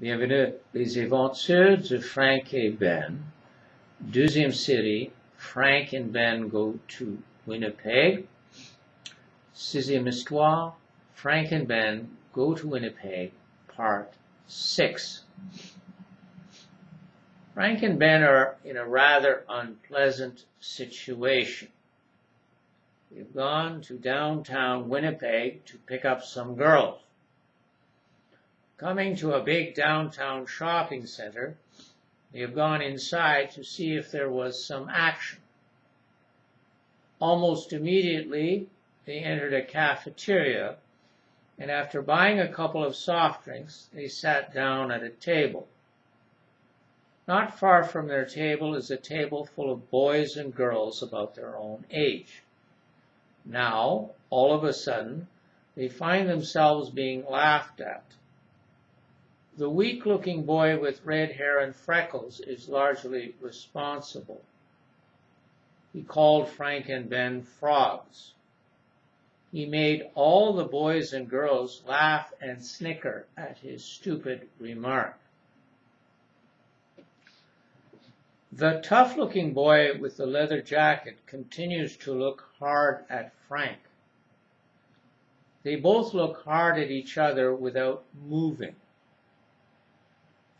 Bienvenue, les aventures de Frank et Ben. Deuxième série, Frank and Ben go to Winnipeg. Sixième histoire, Frank and Ben go to Winnipeg, part 6. Frank and Ben are in a rather unpleasant situation. They've gone to downtown Winnipeg to pick up some girls. Coming to a big downtown shopping center, they have gone inside to see if there was some action. Almost immediately, they entered a cafeteria, and after buying a couple of soft drinks, they sat down at a table. Not far from their table is a table full of boys and girls about their own age. Now, all of a sudden, they find themselves being laughed at. The weak-looking boy with red hair and freckles is largely responsible. He called Frank and Ben frogs. He made all the boys and girls laugh and snicker at his stupid remark. The tough-looking boy with the leather jacket continues to look hard at Frank. They both look hard at each other without moving.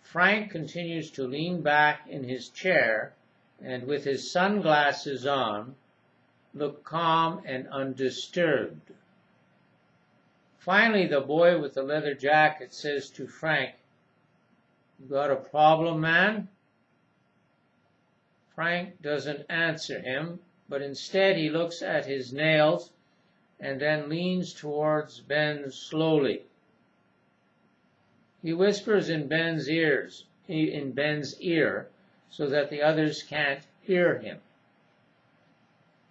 Frank continues to lean back in his chair and, with his sunglasses on, look calm and undisturbed. Finally, the boy with the leather jacket says to Frank, "You got a problem, man?" Frank doesn't answer him, but instead he looks at his nails and then leans towards Ben slowly. He whispers in Ben's ear so that the others can't hear him.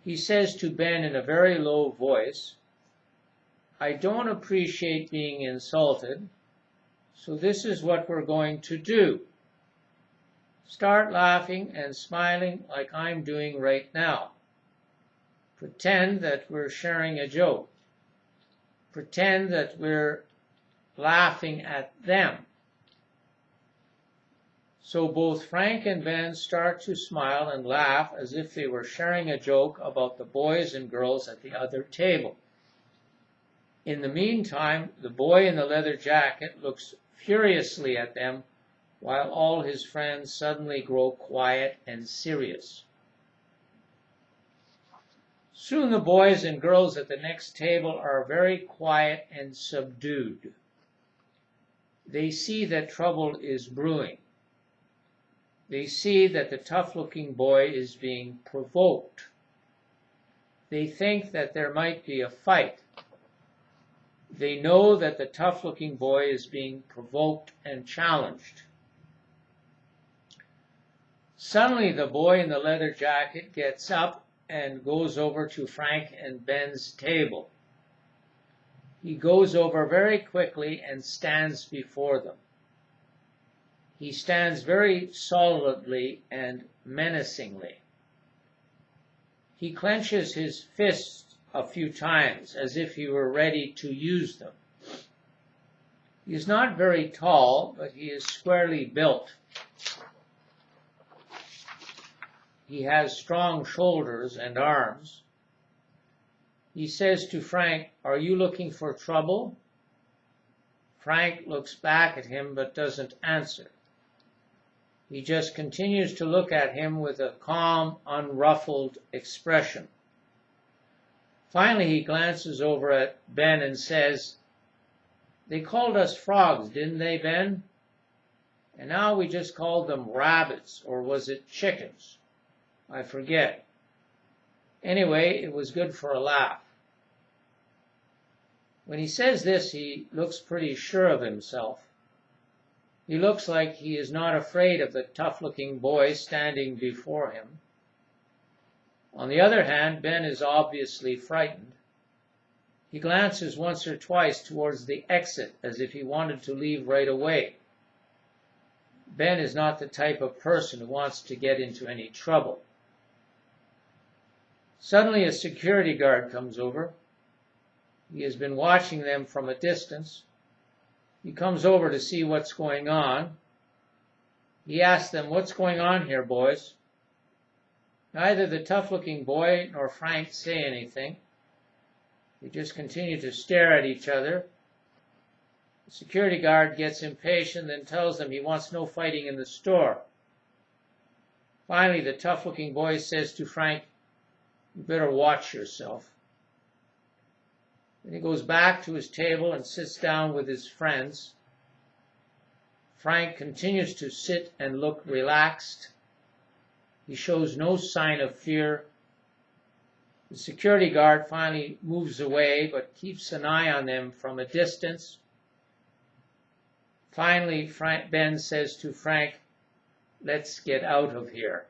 He says to Ben in a very low voice, "I don't appreciate being insulted, so this is what we're going to do. Start laughing and smiling like I'm doing right now. Pretend that we're sharing a joke. Pretend that we're laughing at them." So both Frank and Ben start to smile and laugh as if they were sharing a joke about the boys and girls at the other table. In the meantime, the boy in the leather jacket looks furiously at them while all his friends suddenly grow quiet and serious. Soon the boys and girls at the next table are very quiet and subdued. They see that trouble is brewing. They see that the tough-looking boy is being provoked. They think that there might be a fight. They know that the tough-looking boy is being provoked and challenged. Suddenly, the boy in the leather jacket gets up and goes over to Frank and Ben's table. He goes over very quickly and stands before them. He stands very solidly and menacingly. He clenches his fists a few times as if he were ready to use them. He is not very tall, but he is squarely built. He has strong shoulders and arms. He says to Frank, "Are you looking for trouble?" Frank looks back at him but doesn't answer. He just continues to look at him with a calm, unruffled expression. Finally, he glances over at Ben and says, "They called us frogs, didn't they, Ben? And now we just called them rabbits, or was it chickens? I forget. Anyway, it was good for a laugh." When he says this, he looks pretty sure of himself. He looks like he is not afraid of the tough-looking boy standing before him. On the other hand, Ben is obviously frightened. He glances once or twice towards the exit as if he wanted to leave right away. Ben is not the type of person who wants to get into any trouble. Suddenly, a security guard comes over. He has been watching them from a distance. He comes over to see what's going on. He asks them, "What's going on here, boys?" Neither the tough-looking boy nor Frank say anything. They just continue to stare at each other. The security guard gets impatient and tells them he wants no fighting in the store. Finally, the tough-looking boy says to Frank, "You better watch yourself." Then he goes back to his table and sits down with his friends. Frank continues to sit and look relaxed. He shows no sign of fear. The security guard finally moves away, but keeps an eye on them from a distance. Finally, Ben says to Frank, "Let's get out of here."